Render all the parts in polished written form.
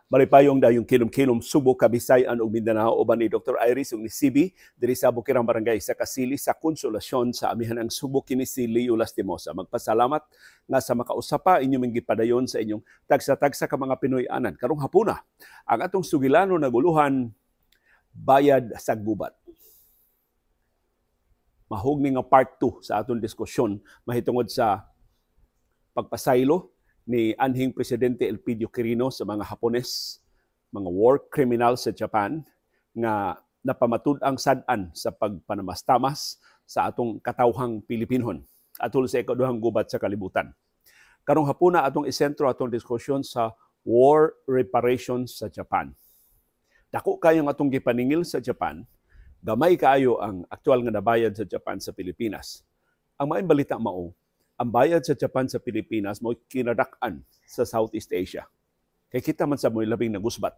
Malipayong dayong kilom-kilom Subo, Kabisayan ug Mindanao uban ni Dr. Iris ug ni CB diri sa Bukirang Barangay sa Kasili sa Konsolasyon sa amihan ang Subo kini si Leo Lastimosa. Magpasalamat nga sa makausapa inyong gipadayon sa inyong tagsa-tagsa ka mga Pinoy-anan. Karong hapuna ang atong sugilano naguluhan bayad sa gubat. Mahugni nga part 2 sa atong diskusyon mahitungod sa pagpasaylo ni anhing Presidente Elpidio Quirino sa mga Hapones, mga war criminals sa Japan nga napamatud-ang sad-an sa pagpanamastamas sa atong katawhang Pilipinhon atol sa ikaduhang gubat sa kalibutan. Karong hapuna atong isentro atong diskusyon sa war reparations sa Japan. Dako kayo nga atong gipaningil sa Japan, gamay kaayo ang aktual nga nabayad sa Japan sa Pilipinas. Ang maayong balita mao, ang bayad sa Japan sa Pilipinas mo kinadak-an sa Southeast Asia. Kay kita man sa mo'y labing nagusbat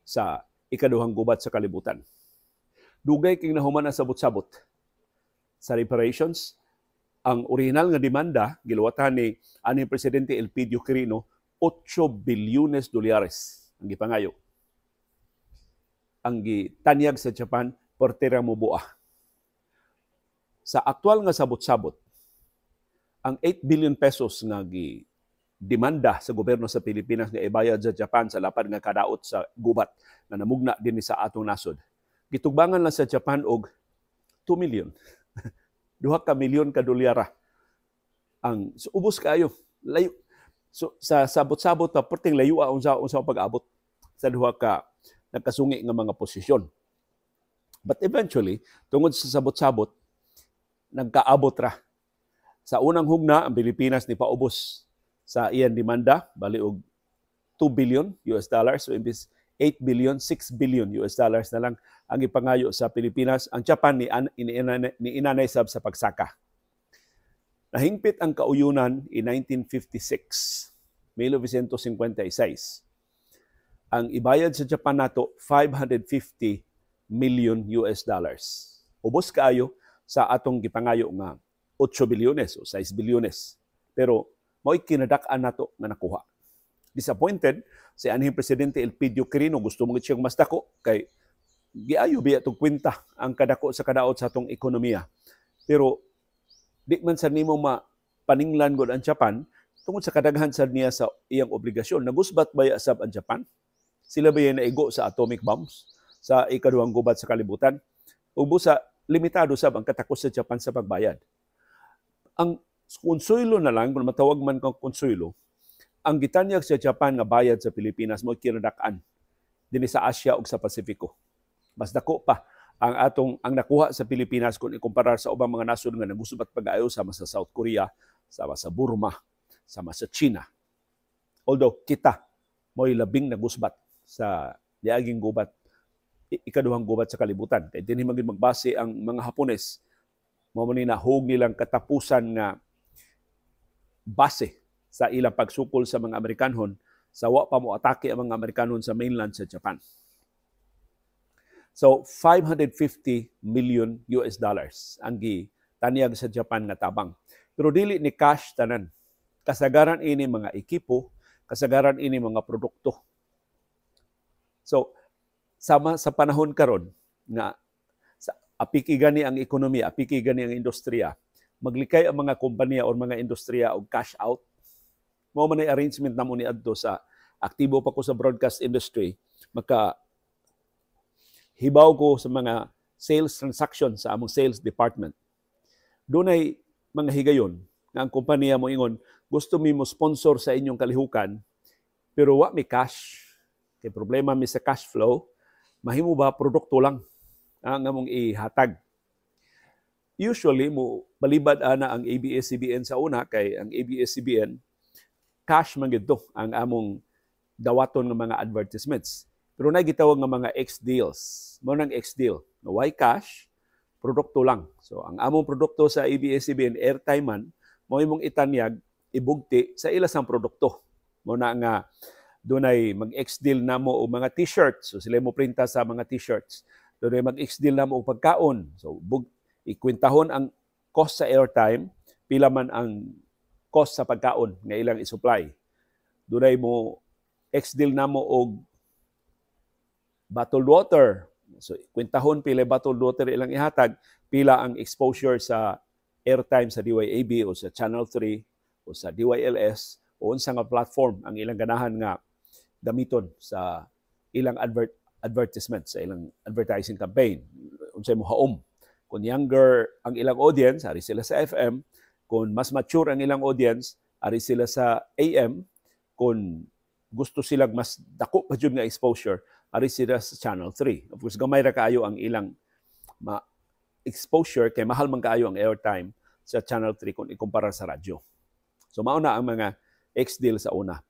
sa ikaduhang gubat sa kalibutan. Dugay king nahuman ang sabot-sabot sa reparations. Ang original nga demanda giluwatan ni anhing Presidente Elpidio Quirino, 8 bilyones dolyares ang gipangayo. Ang gitanyag sa Japan por tira mo buah. Sa aktual nga sabot-sabot, ang 8 billion pesos nga demanda sa gobyerno sa Pilipinas nga ibayad sa Japan sa lapad nga kadaot sa gubat na namugna din sa atong nasod. Gitugbangan lang sa Japan og 2 million. 2 ka milyon ka dolyara. Ang so, ubos kayo. Layo. So, sa sabot-sabot pa perting layo unsa pag-abot sa 2 ka nagkasungi nga mga posisyon. But eventually, tungod sa sabot-sabot, nagkaabot ra. Sa unang hugna, ang Pilipinas ni paubos sa iyang demanda, bali og 2 billion US dollars. So, imbis 8 billion, 6 billion US dollars na lang ang ipangayo sa Pilipinas. Ang Japan ni inanay sab sa pagsaka. Nahingpit ang kauyunan in 1956, 1956. Ang ibayad sa Japan nato, 550 million US dollars. Ubos kaayo sa atong gipangayo nga 8 bilyones o 6 bilyones. Pero mo'y kinadak-an nato nga nakuha. Disappointed si anhing Presidente Elpidio Quirino, gusto mo siyang mas dako kay giayo biya itong kwenta ang kadako sa kadaot sa atong ekonomiya. Pero di man sa nimo mapaninglan gud ang Japan tungod sa kadaghan sa niya sa iyang obligasyon. Nagusbat baya sab ang Japan? Sila ba naigo sa atomic bombs sa ikaduhang gubat sa kalibutan? Ubo sa limitado sab ang katakos sa Japan sa pagbayad. Ang konsuelo na lang, kung matawag man kang konsuelo, ang gitanyag sa Japan nga bayad sa Pilipinas mo kinadak-an dinhi sa Asia ug sa Pasifiko. Mas dako pa ang nakuha sa Pilipinas kung ikumparar sa ubang mga nasod nga nagusbat pag-ayo sama sa South Korea, sama sa Burma, sama sa China. Although kita mo'y labing nagusbat sa niaging gubat, ikaduhang gubat sa kalibutan. Kaya dinhi maging magbase ang mga Hapones, mao man ni nahug nilang katapusan nga base sa ilang pagsukol sa mga Amerikanhon sa wa pa mo atake ang mga Amerikanhon sa mainland sa Japan. So 550 million US dollars ang gitanyag sa Japan nga tabang. Pero dili ni cash tanan. Kasagaran ini mga ekipo, kasagaran ini mga produkto. So sama sa panahon karon nga apiki gani ang ekonomiya, apiki gani ang industriya, maglikay ang mga kompanya o mga industriya og cash out. Mao man ay arrangement namo ni adto sa aktibo pa ko sa broadcast industry, maka hibaw ko sa mga sales transaction sa among sales department. Dunay mga higayon nga ang kompanya mo ingon, gusto mi mo sponsor sa inyong kalihukan, pero wa mi cash. Kay problema mi sa cash flow, mahimo ba produkto lang ang among ihatag. Usually, mo balibad ana ang ABS-CBN sa una, kay ang ABS-CBN, cash man gito ang among dawaton ng mga advertisements. Pero nagitawag ng mga X-deals. Mo nang X-deal. No, why cash? Produkto lang. So, ang among produkto sa ABS-CBN, airtime man, mo imong itanyag, ibugti sa ilasang produkto. Mo na nga, dunay mag-X-deal na mo o mga t-shirts. So, sila mo printa sa mga t-shirts. Doon ay mag-deal na mo pagkaon. So, ikwintahon ang cost sa airtime, pila man ang cost sa pagkaon nga ilang isupply. Doon ay mo deal na mo og bottled water. So kwentahon pila bottled water ilang ihatag, pila ang exposure sa airtime sa DYAB o sa Channel 3 o sa DYLS o unsa nga platform ang ilang ganahan nga gamiton sa ilang advertisement, sa ilang advertising campaign. Unsay mo haom. Kung younger ang ilang audience, ari sila sa FM. Kung mas mature ang ilang audience, ari sila sa AM. Kung gusto silang mas dako pa jud nga exposure, ari sila sa Channel 3. Of course, gamay ra kaayo ang ilang exposure kay mahal man kaayo ang airtime sa Channel 3 kung ikumpara sa radyo. So mao na ang mga ex-deal sa una.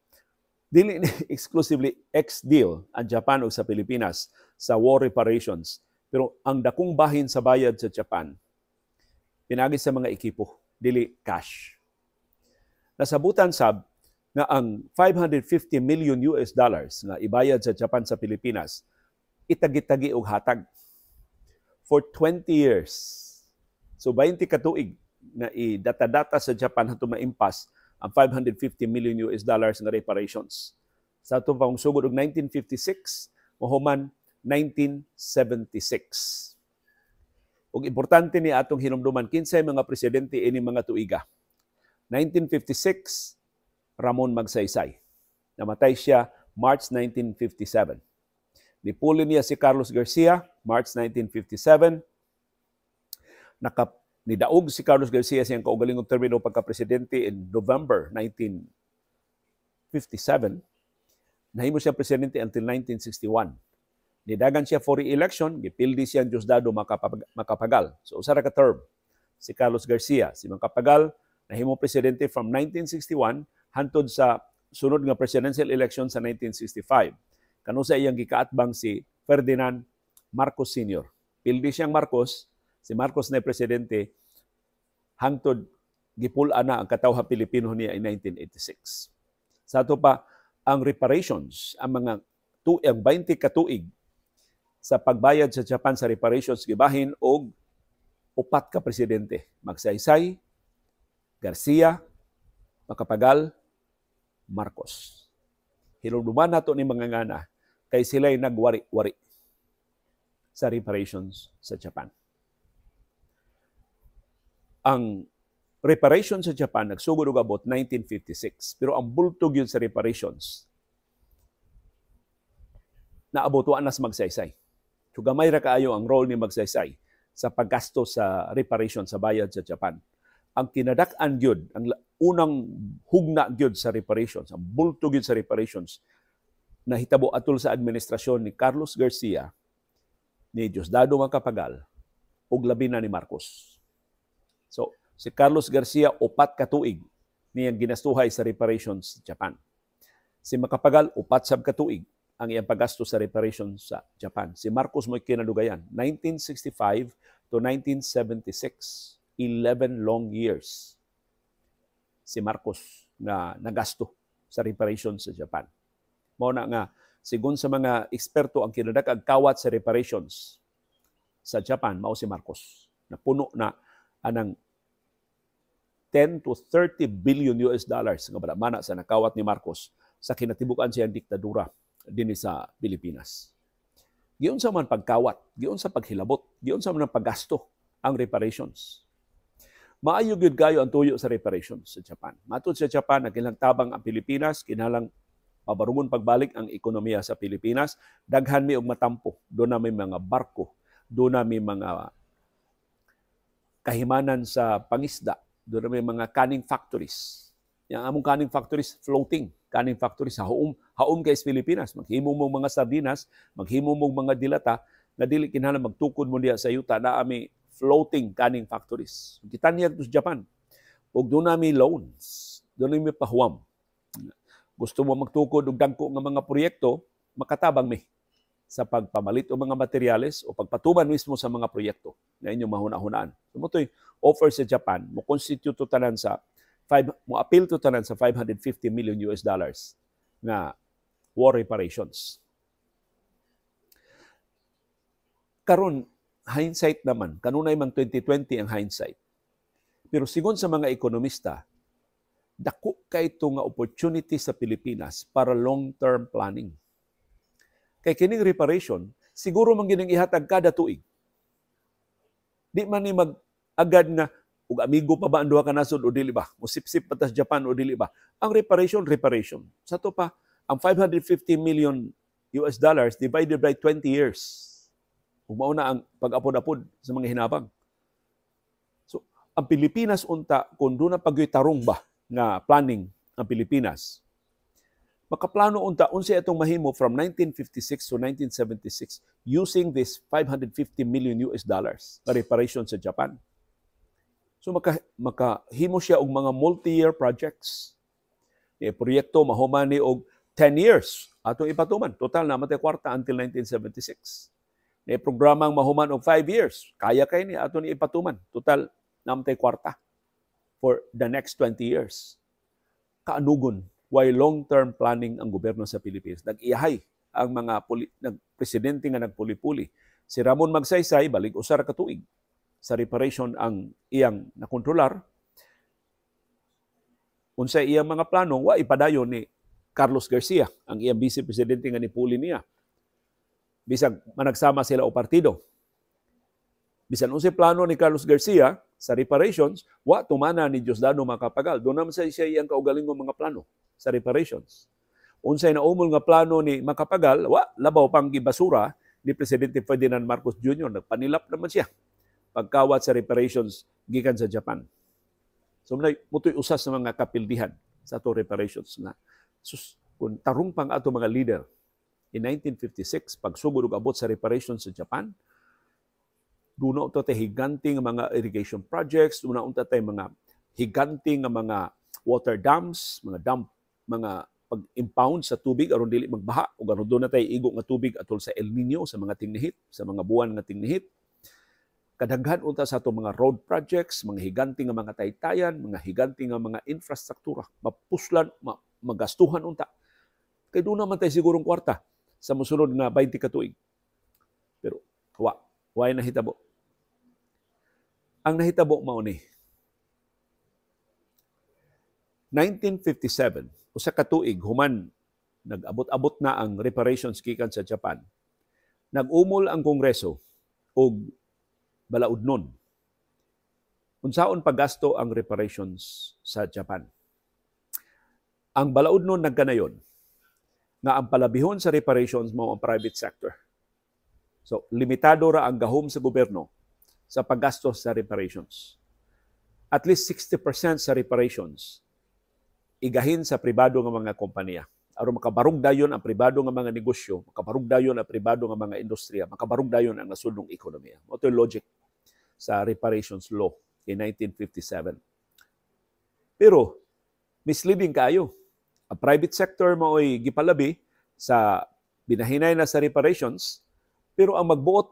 Dili exclusively ex-deal ang Japan o sa Pilipinas sa war reparations. Pero ang dakong bahin sa bayad sa Japan, pinagi sa mga ekipo, dili cash. Nasabutan sab nga ang 550 million US dollars nga ibayad sa Japan sa Pilipinas, itagi-tagi og hatag for 20 years. So 20 ka tuig na i-data-data sa Japan hato maimpas ang 550 million US dollars nga reparations. Sa atong pangsugod og 1956, mahuman 1976. Ug importante ni atong hinumduman kinsay mga presidente ini mga tuiga. 1956, Ramon Magsaysay. Namatay siya March 1957. Nipuli niya si Carlos Garcia March 1957. Nidaog si Carlos Garcia siyang kaugalingong termino pagka-presidente in November 1957. Nahimo siya presidente until 1961. Nidagan siya for re-election, gipildi siya ang Diosdado Macapagal. So usa ra ka term si Carlos Garcia. Si Macapagal nahimo presidente from 1961 hantod sa sunod nga presidential election sa 1965. Kano sa iyang gikaatbang si Ferdinand Marcos Sr. Pildi siyang Marcos, si Marcos na presidente hangtod gipul-an na ang katawhan Pilipino niya in 1986. Sa ato pa ang reparations, ang mga 20 ka tuig sa pagbayad sa Japan sa reparations gibahin og 4 ka presidente, Magsaysay, Garcia, Macapagal, Marcos. Hinumduman nato ni mga ngana kay sila'y nagwari-wari sa reparations sa Japan. Ang reparations sa Japan nagsugod og abot 1956, pero ang bultog yun sa reparations naabot wa na sa Magsaysay. So gamay ra kaayo ang role ni Magsaysay sa paggasto sa reparation sa bayad sa Japan. Ang kinadak-an gyud, ang unang hugna gyud sa reparations, ang bulto gyud sa reparations na hitabo atol sa administrasyon ni Carlos Garcia, ni Diosdado Macapagal, ug labi na ni Marcos. So si Carlos Garcia 4 ka tuig niyang ginastuhay sa reparations sa Japan. Si Macapagal 4 sab ka tuig ang iyang paggasto sa reparation sa Japan. Si Marcos mo'y kinadugayan. 1965 to 1976. 11 long years. Si Marcos na nagasto sa reparation sa Japan. Mao na nga, sigun sa mga eksperto, ang kinadak-ag kawat sa reparations sa Japan, mao si Marcos. Napuno na anang 10 to 30 billion US dollars nga mana sa nakawat ni Marcos sa kinatibukan siyang diktadura din sa Pilipinas. Giyon sa man pagkawat, giyon sa paghilabot, giyon sa man paggasto ang reparations. Maayo gyud kayo ang tuyo sa reparations sa Japan. Matod sa Japan, nagilang tabang ang Pilipinas, kinalang pabarungon pagbalik ang ekonomiya sa Pilipinas, daghan mi og matampo. Doon na may mga barko, doon na may mga kahimanan sa pangisda, doon na may mga canning factories. Yang among canning factories, floating canning factories sa haom kay sa Pilipinas. Maghimo mo mga sardinas, maghimo mo mga dilata, na dili kinahanglan magtukod mo diya sa yuta na ami floating canning factories. Kita niya sa Japan. Ug doon nami loans, doon nami pahuwam. Gusto mo magtukod og dagko nga mga proyekto, makatabang mi sa pagpamalit o mga materyales o pagpatuman mismo sa mga proyekto na inyong mahuna-hunaan. So mo to'y offer sa Japan, mo constitute to tanan sa mo appeal to tanan sa 550 million US dollars na war reparations. Karon hindsight naman, kanunay mang 2020 ang hindsight. Pero sigon sa mga ekonomista, dako kay ito nga opportunity sa Pilipinas para long-term planning. Kay kining reparation, siguro man gining ihatag kada tuig. Di man ni mag-agad nga, ug amigo pa ba ang duha ka nasod o dili ba? Musip-sip pa tas Japan o dili ba? Ang reparation. Sa to pa, ang 550 million US dollars divided by 20 years. Ug mao na ang pag-apod-apod sa mga hinabang. So, ang Pilipinas unta, kung doon na pagyoy-tarong ba nga planning ang Pilipinas, makaplano unta unsa itong mahimo from 1956 to 1976 using this 550 million US dollars na reparation sa Japan. So makahimo siya og mga multi-year projects. Proyekto mahuman ni og 10 years atong ipatuman. Total na matay kwarta until 1976. Programang mahuman og 5 years. Kaya kay ni aton ipatuman. Total na matay kwarta for the next 20 years. Kaanugon why long-term planning ang gobyerno sa Pilipinas. Nag-iyahay ang mga presidente nga nagpuli-puli. Si Ramon Magsaysay, balig usar ka tuig sa reparation ang iyang nakontrolar. Unsa iyang mga plano, wa ipadayon ni Carlos Garcia, ang iyang vice-presidente nga nipuli niya. Bisag managsama sila o partido. Bisan unsay plano ni Carlos Garcia sa reparations, wa tumana ni Diosdado Macapagal. Doon naman siya iyang kaugalingong mga plano sa reparations. Unsay naumol nga plano ni Macapagal, wa labaw pang gibasura ni Presidente Ferdinand Marcos Jr. Nagpanilap naman siya pagkawat sa reparations gikan sa Japan. So mutoy usas sa mga kapildihan sa ato reparations na kung tarong pang ato mga leader in 1956 pagsugod og abot sa reparations sa Japan, duna unta tay higanting mga irrigation projects, duna unta tay mga higanting mga water dams, mga pag-impound sa tubig aron dili magbaha ug aron doon na tay igo nga tubig atol sa El Nino sa mga tingnihit, sa mga buwan nga tingnihit. Kadaghan unta sa ato mga road projects, mga higanting nga mga taytayan, mga higanting nga mga infrastruktura, mapuslan, magastuhan unta. Kay doon naman tayo sigurong kwarta sa musunod nga 20 ka tuig. Pero why nahitabo? Ang nahitabo mao ni 1957, usa ka tuig human nag-abot-abot na ang reparations gikan sa Japan. Nag-umol ang Kongreso og balaudnon. Unsaon paggasto ang reparations sa Japan? Ang balaudnon nagkanayon nga ang palabihon sa reparations mao ang private sector. So, limitado ra ang gahom sa gobyerno sa paggasto sa reparations. At least 60% sa reparations igahin sa pribado nga mga kompanya. Aron makabarug dayon ang pribado nga mga negosyo, makabarug dayon ang pribado nga mga industriya, makabarug dayon ang nasudnong ekonomiya. Mao toy logic sa reparations law in 1957. Pero misleading kayo. Ang private sector mao'y gipalabi sa binahinay na sa reparations, pero ang magbuot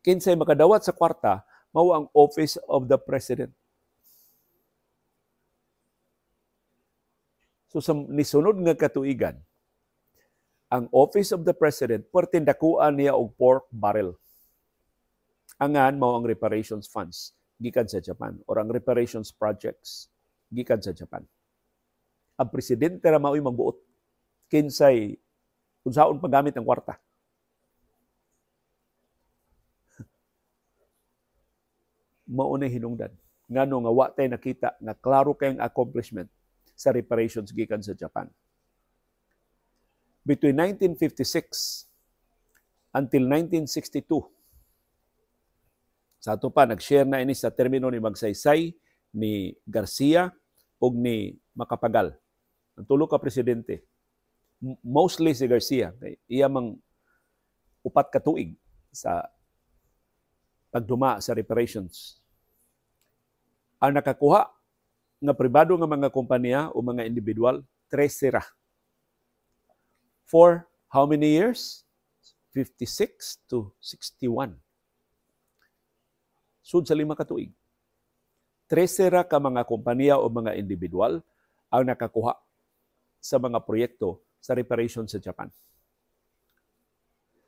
kinsay makadawat sa kwarta mao ang Office of the President. So sa nisunod nga katuigan, ang Office of the President pertindakuan niya og pork barrel. Angan mao ang reparations funds gikan sa Japan or ang reparations projects gikan sa Japan. Ang presidente ra mao'y magbuot kinsay unsaon paggamit ang kwarta. Mao na hinungdan. Ngano nga wa tay nakita nga klaro kayong accomplishment sa reparations gikan sa Japan. Between 1956 until 1962, sa ato pa, nag-share na ini sa termino ni Magsaysay, ni Garcia, o ni Macapagal. Ang tulo ka presidente. Mostly si Garcia. Iya mang upat ka tuig sa pagduma sa reparations. Ang nakakuha nga pribado nga mga kompanya o mga individual, 13 ra. For how many years? 56 to 61. Sud sa 5 ka tuig. 13 ra ka mga kompanya o mga individual ang nakakuha sa mga proyekto sa reparation sa Japan.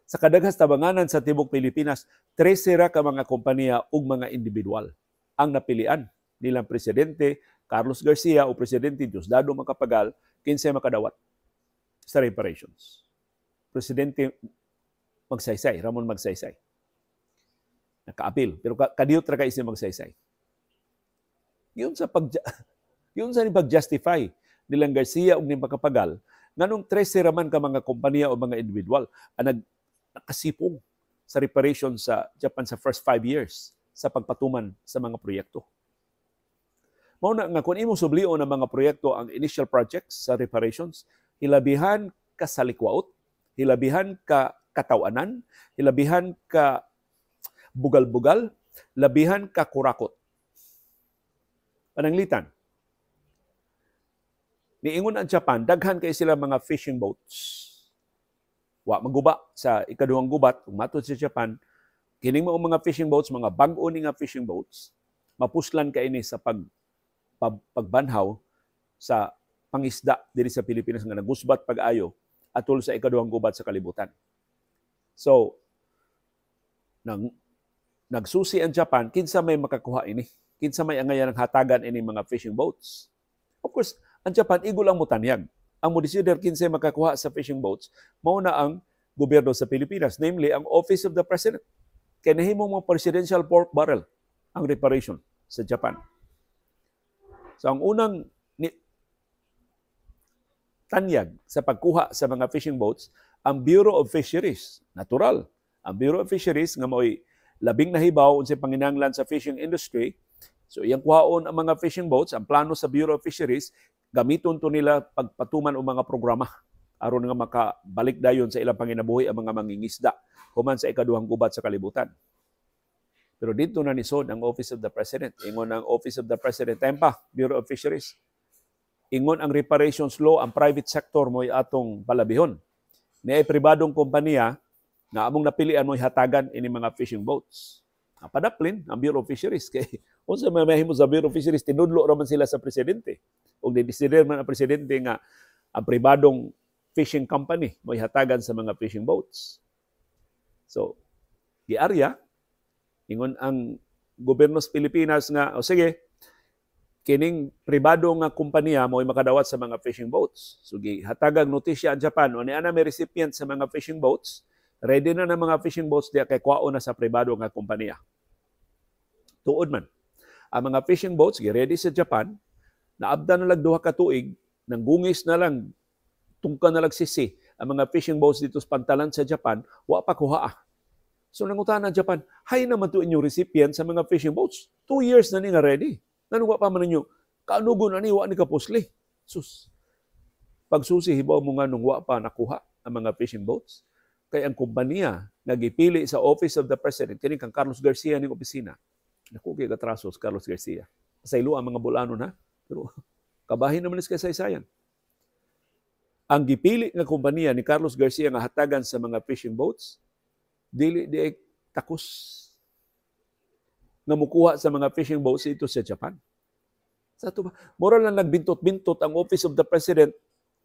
Sa kadaghas tabanganan sa tibok Pilipinas, 13 ra ka mga kompanya o mga individual ang napilian nilang presidente Carlos Garcia o presidente Diosdado Macapagal kinsay makadawat sa reparations. Presidente Magsaysay, Ramon Magsaysay. Naka-appeal. Pero kadiyot ra kay siya Magsaysay. Yun sa ni pag-justify nilang Garcia ug ni Macapagal nganong 13 raman ka mga kompanya o mga individual ang nakasipong sa reparation sa Japan sa first 5 years sa pagpatuman sa mga proyekto. Mao na nga kung imong sublion ang mga proyekto ang initial projects sa reparations, hilabihan ka salikwaot, hilabihan ka katawanan, hilabihan ka bugal-bugal, labihan ka kurakot. Pananglitan. Niingon ang Japan, daghan kay sila mga fishing boats. Wa maguba sa ikaduhang gubat, kung matod sa Japan, kining mga fishing boats, mga bag-o ni nga fishing boats, mapuslan ka ini sa pagbanhaw sa pangisda diri sa Pilipinas nga nagusbat pag-ayo atol sa ikaduhang gubat sa kalibutan. So, nagsusi ang Japan, kinsa may makakuha ini? Kinsa may angayan ng hatagan ini mga fishing boats? Of course, ang Japan, igo lang mo tanyag. Ang modesider kinsa makakuha sa fishing boats, mao na ang gobyerno sa Pilipinas, namely ang Office of the President. Kaya nahimong mga presidential pork barrel ang reparation sa Japan. So ang unang tanyag sa pagkuha sa mga fishing boats, ang Bureau of Fisheries. Natural. Ang Bureau of Fisheries nga mo'y labing nahibaw unsay panginahanglan sa fishing industry. So iyang kuhaon ang mga fishing boats, ang plano sa Bureau of Fisheries, gamiton to nila pagpatuman og mga programa aron nga makabalik dayon sa ilang panginabuhi ang mga mangingisda human sa ikaduhang gubat sa kalibutan. Pero dito na nisod ang Office of the President. Ingon ang Office of the President, Tempa, Bureau of Fisheries. Ingon ang reparations law, ang private sector mo'y atong palabihon. Niay pribadong kompanya nga among napilian mo'y hatagan ini mga fishing boats. Padaplin ang Bureau of Fisheries. Kay unsa may mahimo sa Bureau of Fisheries, tinudlo raman sila sa presidente. O didesider man ang presidente nga ang pribadong fishing company mo'y hatagan sa mga fishing boats. So, giarya, ingon ang gobyerno sa Pilipinas nga, o sige, kining pribado nga kompanya mo'y makadawat sa mga fishing boats. So, hatagang notisya ang Japan, o niana may recipient sa mga fishing boats, ready na ng mga fishing boats diya kay kwao na sa pribado nga kompanya. Tuod man, ang mga fishing boats, ready sa Japan, naabda na lang 2 ka tuig, nang gungis na lang, tungka na lang sisi, ang mga fishing boats dito sa pantalan sa Japan, wa pa kuha. So nangutan ng Japan, hay naman to inyong recipient sa mga fishing boats. 2 years na ni nga ready. Nanungwa pa man ninyo, kaanugo na ni, wa ni kapusli. Sus, pagsusi, hibaw mo nga nung wa pa nakuha ang mga fishing boats. Kaya ang kumpanya nagipili sa Office of the President, kining kang Carlos Garcia ning opisina. Naku, kay katrasos Carlos Garcia. Sa ilo ang mga bulano na. Pero kabahin naman is kasaysayan. Ang gipili nga kompanya ni Carlos Garcia nga hatagan sa mga fishing boats, dili takos nga mukuha sa mga fishing boats ito sa Japan. Sa ito ba? Moral lang nagbintot-bintot ang Office of the President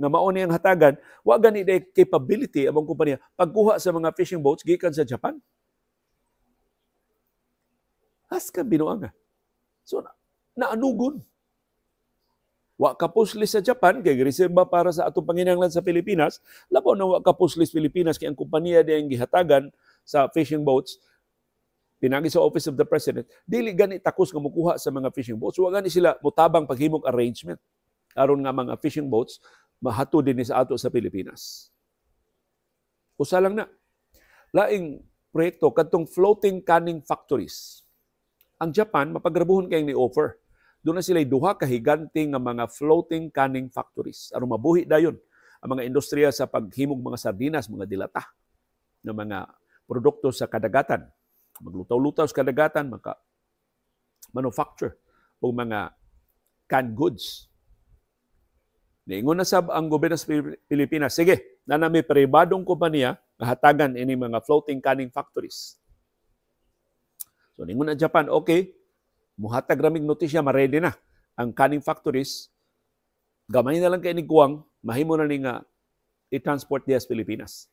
nga mao niyang hatagan, wa gani day capability among kompanya pagkuha sa mga fishing boats gikan sa Japan. Haska binuanga. So, naanugon. Wa kapuslis sa Japan, kay reserba para sa atong panginahanglan sa Pilipinas, labaw na wa kapuslis Pilipinas, kay ang kompanya diyang gihatagan sa fishing boats, pinagi sa Office of the President, dili gani takos nga mukuha sa mga fishing boats. Wa gani sila mutabang paghimong arrangement aron nga mga fishing boats mahato din sa ato sa Pilipinas. Usa lang na. Laing proyekto kadtong floating canning factories. Ang Japan mapagrabuhon kay ni offer. Doon na sila 2 kahigante nga mga floating canning factories. Aron mabuhi dayon ang mga industriya sa paghimog mga sardinas, mga dilata, ng mga produkto sa kadagatan. Maglutaw-lutaw sa kadagatan, manufacture o mga canned goods. Niingon na sab ang gobyerno sa Pilipinas, sige, na may pribadong kompanya nga hatagan ini mga floating canning factories. So niingon na Japan, okay, muhatag raming notisya, ma-ready na ang canning factories. Gamay na lang kay ni Guang, mahimo na ni nga i-transport diya sa Pilipinas.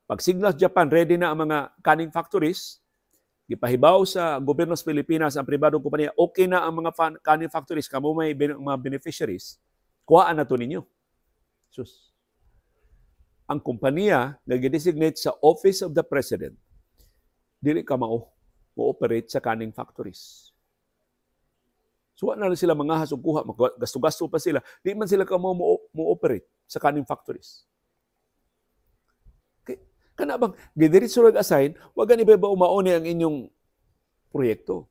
Pag signal Japan, ready na ang mga canning factories, gipahibaw sa gobyerno sa Pilipinas ang pribadong kompanya, okay na ang mga canning factories, kamo may mga beneficiaries, kuhaan na to ninyo. Sus. ang kumpanya nga gi-designate sa Office of the President dili ka mo-operate sa kaning factories. So na sila mga hasog kuha, gasto-gasto pa sila. Di man sila ka mo-operate sa kaning factories. Kana bang gidiretso nag-assign, wag gani ba umauni ang inyong proyekto.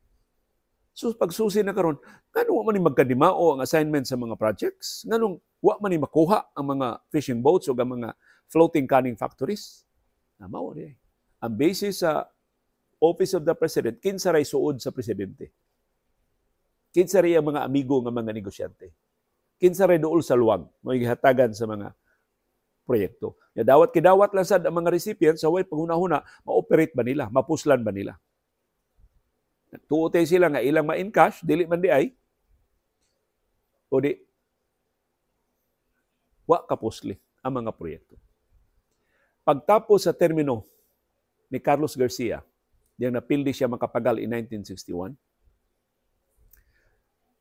So pagsusi na karon, nganong wa man ni magkadimao ang assignment sa mga projects? Nganong wa man ni makuha ang mga fishing boats o ang mga floating canning factories? Mao ni. Ang basis sa Office of the President, kinsa ray suod sa presidente. Kinsa ray ang mga amigo nga mga negosyante. Kinsa ray duol sa luwag, mo gihatagan sa mga proyekto. Ya dawat kidawat lang sad ang mga recipients sa way paghuna-huna, ma-operate ba nila, mapuslan ba nila. Tuotay sila nga ilang ma-in cash, dili man di ay. O di wa kapusli ang mga proyekto. Pagtapos sa termino ni Carlos Garcia, diyang napildi siya makapagal in 1961,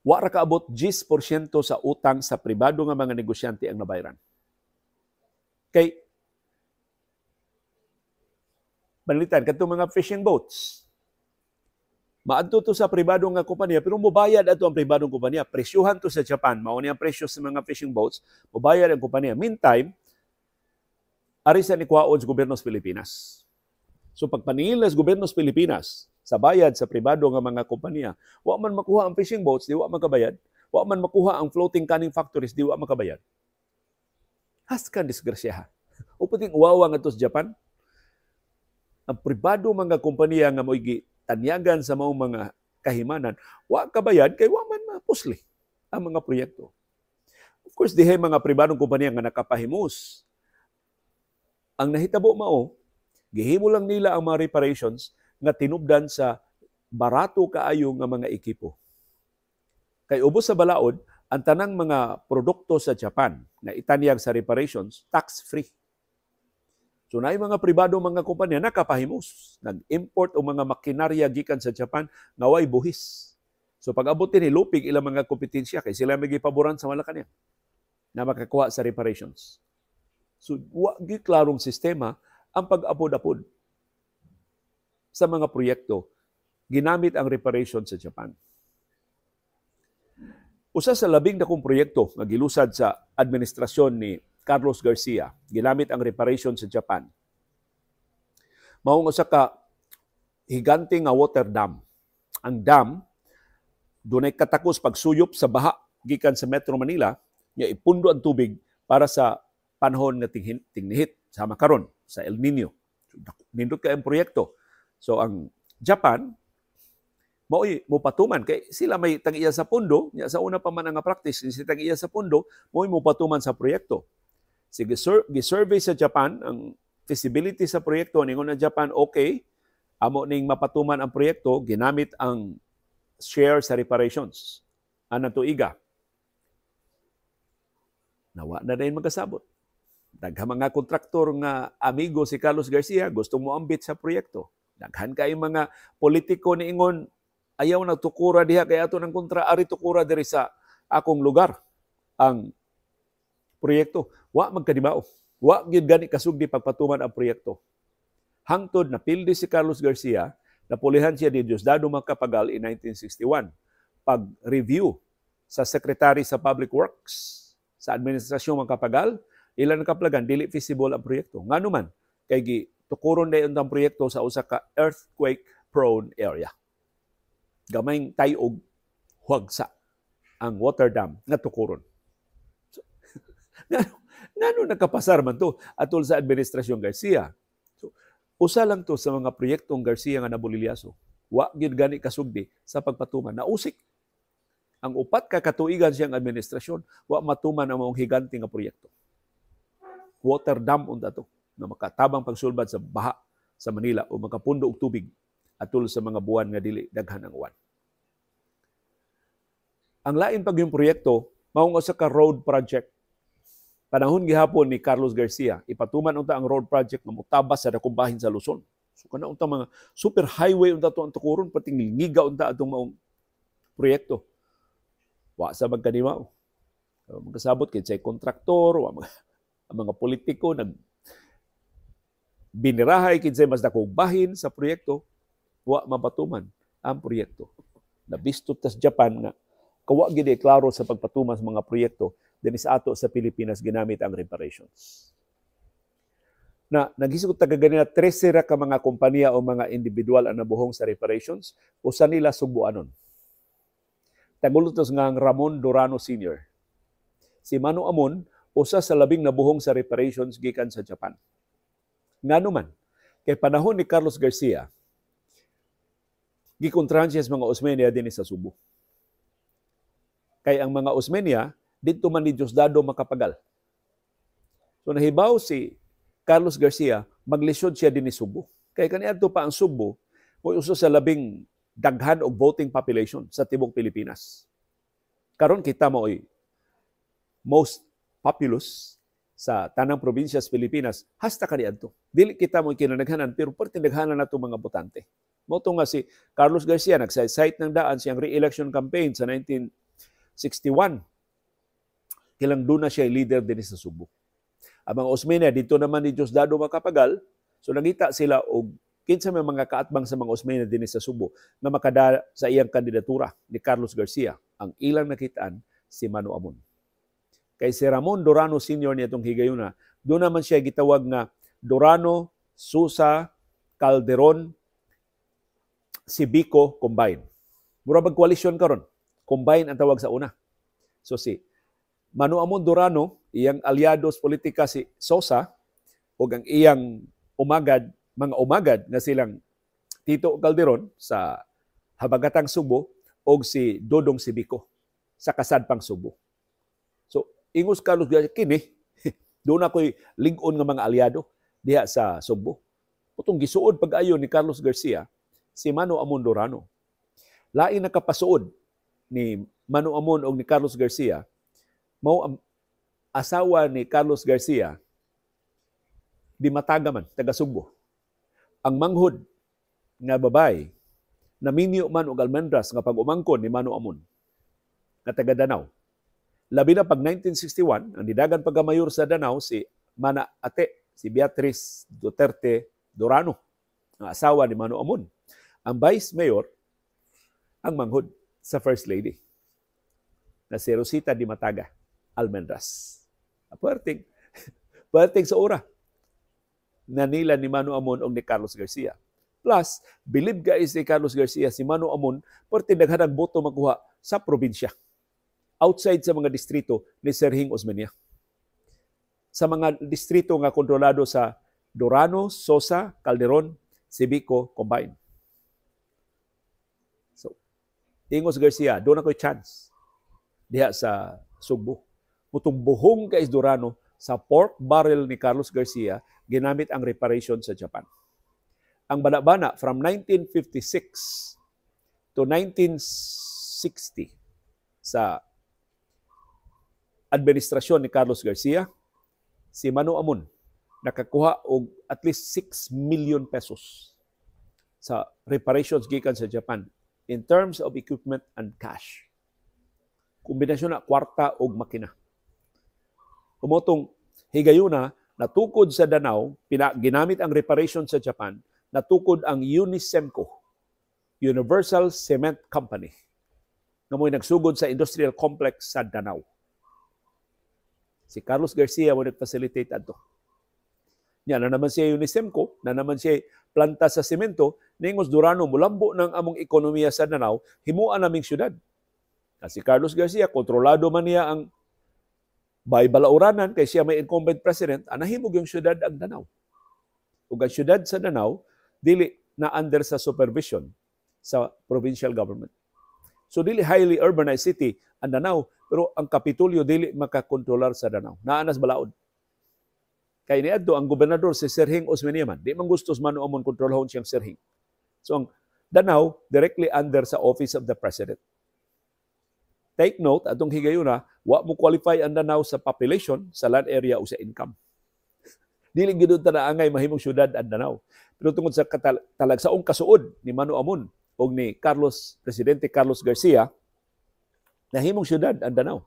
wa ra kaabot 10% sa utang sa pribado nga mga negosyante ang nabayaran. Kay balitan kadtong mga fishing boats, maadto to sa pribado nga kompanya pero mobayad ato ang pribadong kompanya. Presyuhan to sa Japan, mao ni ang presyo sa mga fishing boats, mobayad ang kompanya. Meantime, ari sa ni kuwaon sa gobyerno sa Pilipinas. So pagpaningil sa gobyerno sa Pilipinas sa bayad sa pribado nga mga kompanya, wa man makuha ang fishing boats, di wa makabayad. Wa man makuha ang floating canning factories, di wa makabayad. Haskan disgrasyaha. O puting uwawa nga to sa Japan, ang pribado mga kompanya nga mo'y tanyagan sa maong mga kahimanan, wa kabayad kay wa man mapusli ang mga proyekto. Of course, dihay mga pribadong kompanya nga nakapahimos. Ang nahitabo mao, gihimo lang nila ang mga reparations nga tinubdan sa barato kaayo nga mga ekipo. Kay ubos sa balaod, ang tanang mga produkto sa Japan na itanyag sa reparations, tax-free. So naay mga pribado mga kompanya nakapahimos, nag-import o mga makinarya gikan sa Japan nga way buhis. So pag-abot ni lupig ilang mga kompetensya kay sila may gipaboran sa Malacañang na makakuha sa reparations. So wa gyud klarong sistema ang pag-apod-apod sa mga proyekto ginamit ang reparation sa Japan. Usa sa labing dakong proyekto nga gilusad sa administrasyon ni Carlos Garcia, ginamit ang reparation sa Japan. Mao usa ka higante nga water dam. Ang dam dunay katakos pagsuyop sa baha gikan sa Metro Manila, nya ipundo ang tubig para sa panahon nga tingnihit sama karon sa El Nino. Nindot kay ang proyekto. So ang Japan mo patuman kay sila may tag-iya sa pundo, nya sa una pa man nga practice, si tag-iya sa pundo, mo patuman sa proyekto. Sige, gi-survey sa Japan ang feasibility sa proyekto, ningon ang Japan okay, amo ning mapatuman ang proyekto, ginamit ang share sa reparations. Anang tuiga. Nawa na rin magkasabot. Daghang mga kontraktor nga amigo si Carlos Garcia gusto mo ambit sa proyekto. Daghan kay mga politiko ni ingon ayaw na tukura diha kay ato ng kontra ari tukura diri sa akong lugar ang proyekto. Wa magkadibao. Wa gyud gani kasugdi pagpatuman ang proyekto. Hangtod na pildi si Carlos Garcia, napulihan siya ni Diosdado Macapagal in 1961 pag-review sa Secretary sa Public Works sa Administrasyon Macapagal, ilan kaplagan dili feasible ang proyekto. Ngano man kay tukuron dayon ang proyekto sa usa ka earthquake prone area. Gamayng tayog huwagsa ang water dam nga tukuron. So, ngano nakapasar man to atol sa administrasyon Garcia. So, usa lang to sa mga proyektong Garcia nga nabulilyaso. Wa gyud gani kasugdi sa pagpatuman. Nausik ang upat ka katuigan siyang administrasyon, wa matuman ang mga higante nga proyekto. Water dam unta to na makatabang pagsulbad sa baha sa Manila o makapundo og tubig atol sa mga buwan nga dili daghan ang uwan. Ang lain pag yung proyekto mao nga usa ka road project. Panahon gihapon ni Carlos Garcia, ipatuman unta ang road project nga motabas sa dakong bahin sa Luzon. So kana unta mga super highway unta to ang tukuron pati ngiga unta atong maong proyekto. Wa sa magkanimaw. Magkasabot kay say kontraktor, ang mga politiko binirahay kinsay mas dakong bahin sa proyekto, wa mapatuman ang proyekto. Nabistot tas Japan nga kawa gid klaro sa pagpatuman sa mga proyekto dinhi sa ato sa Pilipinas ginamit ang reparations. Na naghisgot ta ganina 13 ra ka mga kompanya o mga individual ang nabuhong sa reparations, usa nila subuanon. Tagulutos nga ang Ramon Durano Sr. Si Mano Amon usa sa labing nabuhong sa reparations gikan sa Japan. Ngano man kay panahon ni Carlos Garcia gikontrahan siya sa mga Osmeña dinhi sa Subo. Kay ang mga Osmeña didto man ni Diosdado makapagal. So nahibaw si Carlos Garcia, maglisod siya din ni Subo. Kaya kaniadto pa ang Subo, mo uso sa labing daghan og voting population sa tibok Pilipinas. Karon kita mo most populous sa tanang probinsya sa Pilipinas, hasta kaniadto. Dili kita mo kinadaghanan, pero parte daghanan nato mga botante. Moto nga si Carlos Garcia, nagsay-site ng daan siyang re-election campaign sa 1961. Kilang doon na siya leader din sa Subo. Ang mga Osmeña, dito naman ni Diosdado makapagal, so nangita sila og kinsa may mga kaatbang sa mga Osmeña din sa Subo na makada sa iyang kandidatura ni Carlos Garcia. Ang ilang nakitaan si Mano Amon. Kay si Ramon Durano Sr. nitong higayuna, doon naman siya gitawag nga Durano, Susa, Calderon, Sibico combine. Mura mag-koalisyon karon. Combine ang tawag sa una. So si Mano Amon Durano, iyang aliados politika si Sosa, o ang iyang mga umagad na silang Tito Calderon sa Habagatang Subo, o si Dodong Sibico sa Kasadpang Subo. So, ingos Carlos Garcia, kini, doon ako'y ling-on nga mga aliado diha sa Subo. Putong gisuod pag-ayo ni Carlos Garcia, si Mano Amon Durano. Lain nakapasuod ni Mano Amon o ni Carlos Garcia, mao ang asawa ni Carlos Garcia di Matagaman, taga Subo. Ang manghod nga babay naminyo man og almendras nga pag-umangkon ni Mano Amon nga taga Danau. Labi na pag 1961, ang nidagan pagkamayor sa Danau si Mana Ate, si Beatriz Duterte Durano, ang asawa ni Mano Amon. Ang vice mayor ang manghod sa First Lady na si Rosita Di Mataga Almendras. Puwerteng sa ora na nila ni Mano Amon o ni Carlos Garcia. Plus, bilib guys ni Carlos Garcia, si Mano Amon, puwerte naghanag boto makuha sa probinsya. Outside sa mga distrito ni Serhing Osmeña. Sa mga distrito nga kontrolado sa Durano, Sosa, Calderon, Sibico, combined. So, ingos Garcia, doon ako'y chance diha sa Subo. Mutong buhong kay Durano sa pork barrel ni Carlos Garcia, ginamit ang reparation sa Japan. Ang bana-bana from 1956 to 1960 sa administrasyon ni Carlos Garcia, si Mano Amon nakakuha og at least 6 million pesos sa reparations gikan sa Japan in terms of equipment and cash. Kombinasyon na kwarta og makina. Kumotong higayuna, natukod sa Danau, ginamit ang reparation sa Japan, natukod ang Unisemco, Universal Cement Company, na mo'y nagsugod sa industrial complex sa Danau. Si Carlos Garcia mo nag-facilitate ato. Yan na naman siya Unisemco, na naman siya planta sa semento, ningos Durano, mulambo ng among ekonomiya sa Danau, himuan naming syudad. Si Carlos Garcia, kontrolado man niya ang by balauranan kay siya may incumbent president, anahimog yung syudad ang Danau. Ug ang syudad sa Danau dili na under sa supervision sa provincial government. So dili highly urbanized city ang Danau, pero ang Kapitolyo dili makakontrolar sa Danau. Naanas balaod. Kay niadto ang gobernador si Serhing Osmeña man, di man gustos Mano Amon kontrolahon siyang Serhing. So ang Danau directly under sa office of the president. Take note, atong higayuna, wa mo qualify ang Danau sa population, sa land area o sa income. Dili gid ta naangay mahimong syudad ang Danau. Pero tungod sa talagsaong kasuod ni Mano Amon o ni Presidente Carlos Garcia, nahimong syudad ang Danau.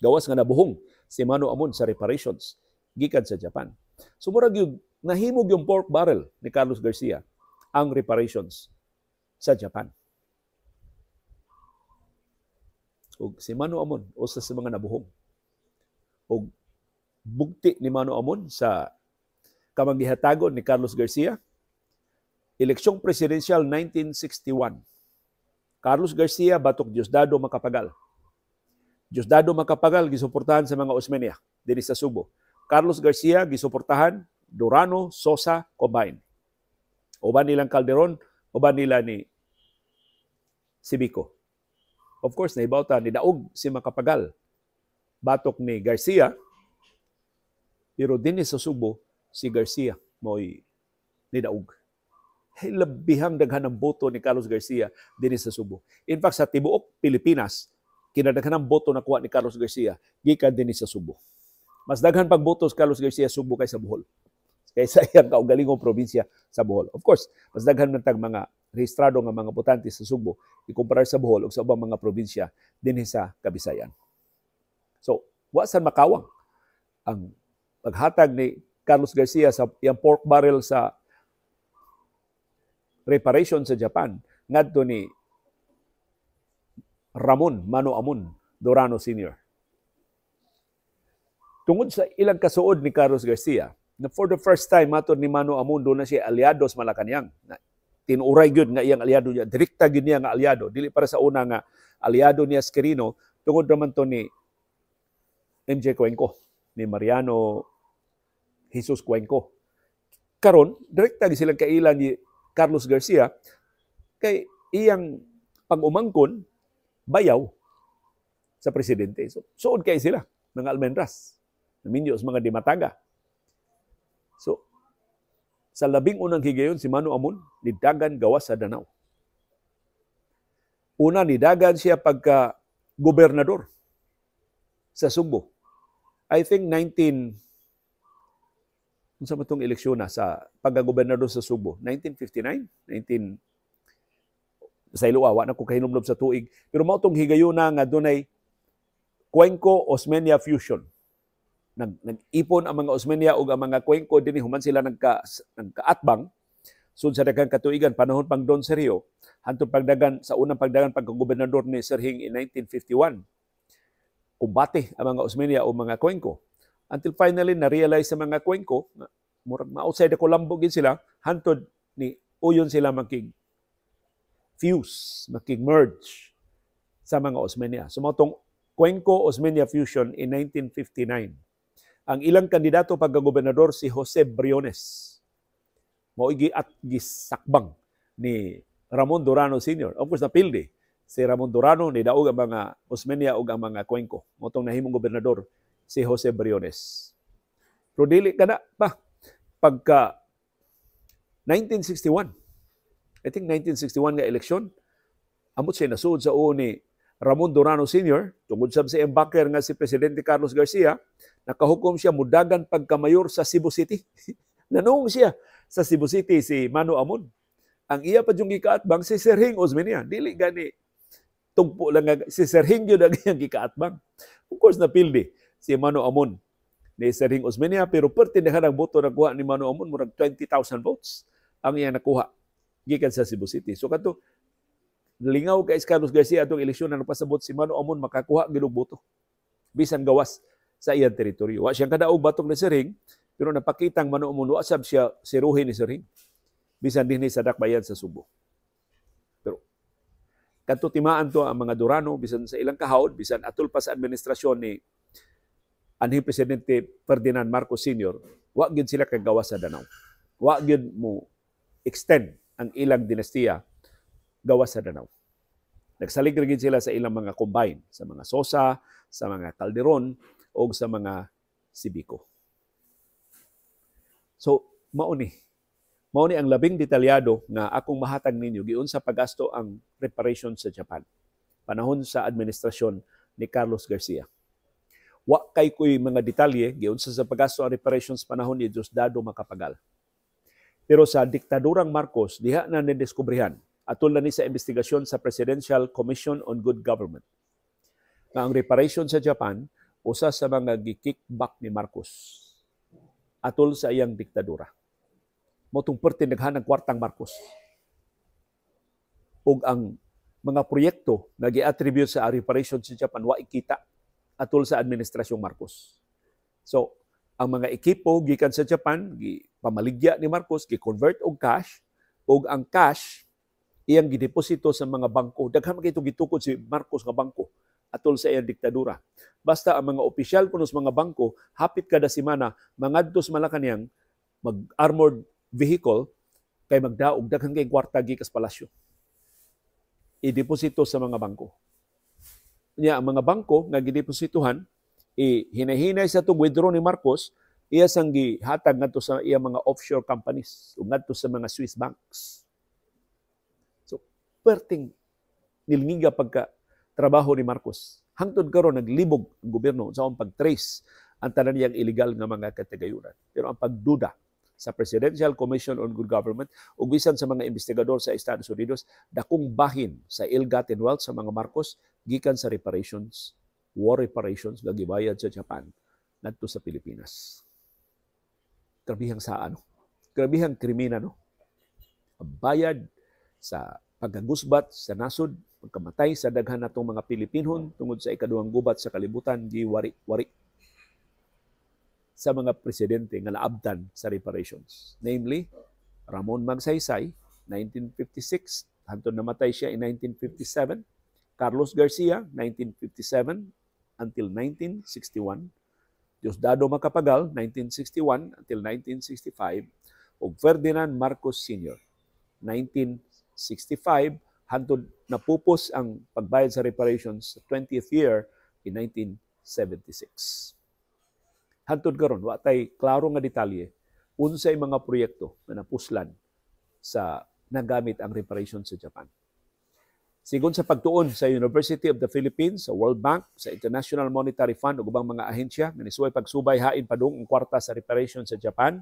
Gawas nga nabuhong si Mano Amon sa reparations gikan sa Japan. So murag yung nahimog yung pork barrel ni Carlos Garcia ang reparations sa Japan. O si Mano Amon, usa sa mga nabuhong. O bugti ni Mano Amon sa kamanggihatagon ni Carlos Garcia, eleksyong presidensyal 1961. Carlos Garcia batok Diosdado Macapagal. Diosdado Macapagal gisuportahan sa mga Osmeña diri sa Subo. Carlos Garcia gisuportahan Durano, Sosa, combine. Uban nilang Calderon, uban nila ni Sibico. Of course, naibawta ni daog si Macapagal. Batok ni Garcia, pero din sa Subo, si Garcia mo'y nidaog. Labihang daghan ng boto ni Carlos Garcia din sa Subo. In fact, sa tibuok Pilipinas, kinadaghan ng boto na kuha ni Carlos Garcia, gikan din sa Subo. Mas daghan pag boto si Carlos Garcia Subo kaysa Bohol. Kaysa iyang kaugalingong probinsya sa Bohol. Of course, mas daghan man tag mga rehistrado nga mga botante sa Subo ikumparar sa Bohol o sa ubang mga probinsya din sa Kabisayan. So, wasan makawang ang paghatag ni Carlos Garcia sa iyang pork barrel sa reparation sa Japan ngadto ni Ramon Mano Amon Durano Sr. Tungod sa ilang kasuod ni Carlos Garcia, na for the first time matod ni Mano Amon doon na siya aliado sa Malacañang. Tinuray gyud nga iyang aliado niya, direkta gyud niya nga aliado, dili para sa una nga aliado niya sa Quirino, tungod naman to ni MJ Cuenco, ni Mariano Jesus Cuenco. Karon direkta gyud silang kailan ni Carlos Garcia kay iyang pag-umangkon bayaw sa presidente. So, suod kay sila, mga almendras, naminyo sa mga dimataga. So, sa labing unang higayon, si Mano Amon, nidagan gawas sa Danao. Una, nidagan siya pagka-gobernador sa Subo. I think 19... Unsa man tong eleksyon na sa pagka-gobernador sa Subo? 1959? Sa Iloa, na ko kahinumlob sa tuig. Pero mao tong higayon na nga dunay Cuenco Osmeña fusion. Nag-ipon ang mga Osmeña o ang mga Cuenco din human sila nagkaatbang sud sa daghang katuigan panahon pang Don Sergio hantod pagdagan sa unang pagdagan pagka-gobernador ni Serhing in 1951. Kumbate ang mga Osmeña o mga Cuenco until finally na-realize sa mga Cuenco murag ma-outside Colombo gid sila hantod ni uyon sila fuse, merge sa mga Osmeña. So mao tong Cuenco Osmeña fusion in 1959. Ang ilang kandidato pagka-gobernador si Jose Briones. Mo'y gisakbang ni Ramon Durano Sr. Of course, napildi si Ramon Durano, ni daog ang mga Osmeña o ang mga Cuenco. Motong nahimong gobernador si Jose Briones. Pero dili ka na pa. Pagka 1961, I think 1961 nga eleksyon, amot siya nasuod sa uo ni Ramon Durano Sr., tungod sa embaker nga si Presidente Carlos Garcia, nakahukom siya mudagan pagkamayor sa Cebu City. Nanong siya sa Cebu City si Mano Amon. Ang iya pa yung gikaatbang si Serhing Osmeña. Dili gani tungpo lang nga si Serhing yun ang iyang gikaatbang. Of course, napildi si Mano Amon ni Serhing Osmeña, pero pertindahan ang boto nakuha ni Mano Amon, murag 20,000 votes ang iyang nakuha gikan sa Cebu City. So kato, lingaw kay Carlos Garcia atong eleksyon na napasabot si Mano Amon makakuha gilog boto bisan gawas sa iyang teritoryo. Wa siyang kadaog batok ni Serhing, pero napakitang Mano Amon wa sab siya siruhin ni Serhing bisan dinhi sa dakbayan sa Subo. Pero kadto timaan to ang mga Durano bisan sa ilang kahawd, bisan atol pa sa administrasyon ni anhing Presidente Ferdinand Marcos Sr., wa gyud sila kagawas sa Danao. Wa gyud mo extend ang ilang dinastiya gawas sa Danao. Nagsalig rin sila sa ilang mga combine, sa mga Sosa, sa mga Calderon, o sa mga Sibico. So, mauni ang labing detalyado nga akong mahatag ninyo giun sa paggasto ang reparation sa Japan. Panahon sa administrasyon ni Carlos Garcia. Wa kay ko'y mga detalye giun sa paggasto ang reparations panahon ni Diosdado Macapagal. Pero sa diktadurang Marcos, diha na nidiskubrihan atol na ni sa investigasyon sa Presidential Commission on Good Government na ang reparation sa Japan usa sa mga gi-kickback ni Marcos atol sa iyang diktadura. mo tong perti naghanag kwartang Marcos. Ug ang mga proyekto nga gi-attribute sa reparation sa Japan wa ikita atol sa administrasyong Marcos. So, ang mga ekipo gikan sa Japan, pamaligya ni Marcos, gi-convert og cash, ug ang cash iyang gideposito sa mga bangko. Daghan man kay gitukod si Marcos nga bangko atol sa iyang diktadura. Basta ang mga opisyal kuno sa mga bangko, hapit kada semana mangadto sa Malacañang mag-armored vehicle kay magdaog daghan kay kwarta gikas palasyo. I-deposito sa mga bangko. Nya ang mga bangko nga gideposituhan hinahinay sa itong withdraw ni Marcos, iya sang gihatag ngadto sa iya mga offshore companies ug ngadto sa mga Swiss banks. So, perting nilngiga pagka trabaho ni Marcos. Hangtod karon naglibog ang gobyerno sa pag-trace ang tanan niyang illegal nga mga katigayunan. Pero ang pagduda sa Presidential Commission on Good Government ug bisan sa mga investigador sa Estados Unidos, dakong bahin sa ill-gotten wealth sa mga Marcos gikan sa reparations, war reparations nga gibayad sa Japan ngadto sa Pilipinas. Grabihang sa ano? Grabihang krimina, no? Bayad sa pagkagusbat sa nasod, pagkamatay sa daghan natong mga Pilipinon tungod sa ikaduhang gubat sa kalibutan, giwari-wari sa mga presidente nga naabdan sa reparations. Namely, Ramon Magsaysay, 1956, hantod namatay siya in 1957. Carlos Garcia, 1957 until 1961. Diosdado Macapagal, 1961 until 1965. ug Ferdinand Marcos Sr., 1965, hantod napupos ang pagbayad sa reparations sa 20th year in 1976. Hantod karon wa tay klaro nga detalye unsay mga proyekto na napuslan sa nagamit ang reparation sa Japan. Sigon sa pagtuon sa University of the Philippines, sa World Bank, sa International Monetary Fund ug ubang mga ahensya nga nisuway pagsubay hain padung ang kwarta sa reparation sa Japan,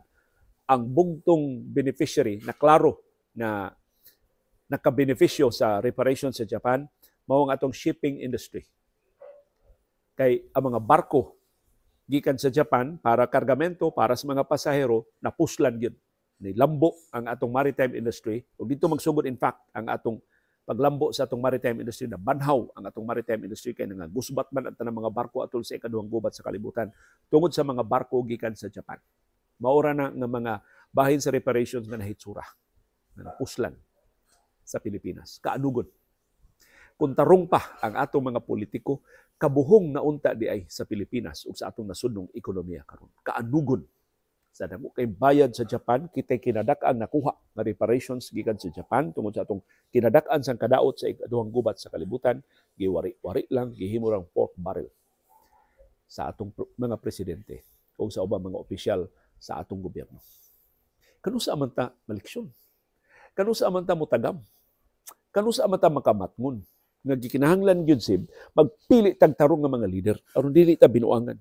ang bugtong beneficiary na klaro na nakabenepisyo sa reparation sa Japan mao ang atong shipping industry. Kay ang mga barko gikan sa Japan para kargamento, para sa mga pasahero, napuslan yun. Nilambo ang atong maritime industry. O dito magsugod in fact ang atong paglambo sa atong maritime industry na banhaw ang atong maritime industry kay nga gusbat man ang tanang mga barko atol sa ikaduhang gubat sa kalibutan tungod sa mga barko gikan sa Japan. Maura na nga mga bahin sa reparations nga nahitsura, na napuslan sa Pilipinas. Kaanugon. Kung tarong pa ang atong mga politiko, kabuhong na unta di ay sa Pilipinas ug sa atong nasudnong ekonomiya karon. Kaanugon sa damo kay bayad sa Japan, kita kinadak-an nakuha nga reparations gikan sa Japan tungod sa atong kinadak-an sang kadaot sa ikaduhang gubat sa kalibutan, giwari-wari lang gihimo rang pork barrel sa atong mga presidente o sa ubang mga opisyal sa atong gobyerno. Kanusa man ta maleksyon? Kanusa man ta motagam? Kanusa man ta makamatngon? Nga gikinahanglan gyud sib magpili tag tarong nga mga leader aron dili ta binuangan.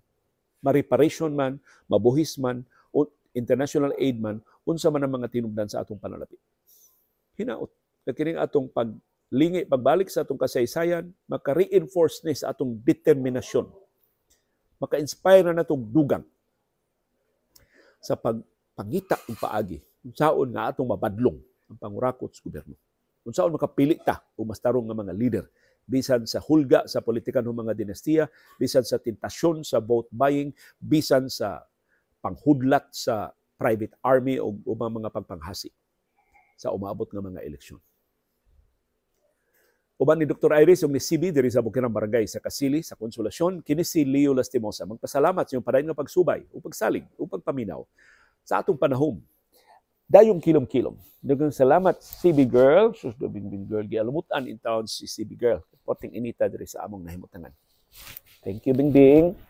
Ma-reparation man, mabuhis man, o international aid man, unsa man ang mga tinubdan sa atong panalapit. Hinaot na kining atong paglingi pagbalik sa atong kasaysayan, maka-reinforce ni sa atong determinasyon. Maka-inspire na natong dugang sa pagpangita ug paagi unsaon nga atong mabadlong ang pangurakot sa gobyerno. Unsaon makapili ta o mas tarong nga mga leader bisan sa hulga sa politikan ng mga dinastiya, bisan sa tentasyon sa vote buying, bisan sa panghudlat sa private army o ubang mga pagpanghasi sa umaabot nga mga eleksyon. Uban ni Dr. Iris ug ni CB diri sa Bukirang Barangay sa Kasili sa Konsolasyon, kini si Leo Lastimosa. Magpasalamat sa iyong padayon nga pagsubay o pagsalig o pagpaminaw sa atong panahom. Dayong kilom-kilom. Daghang salamat CB Girl, sus do bingbing girl gialumutan in town si CB Girl. Porting inita diri sa among nahimutangan. Thank you Bingbing.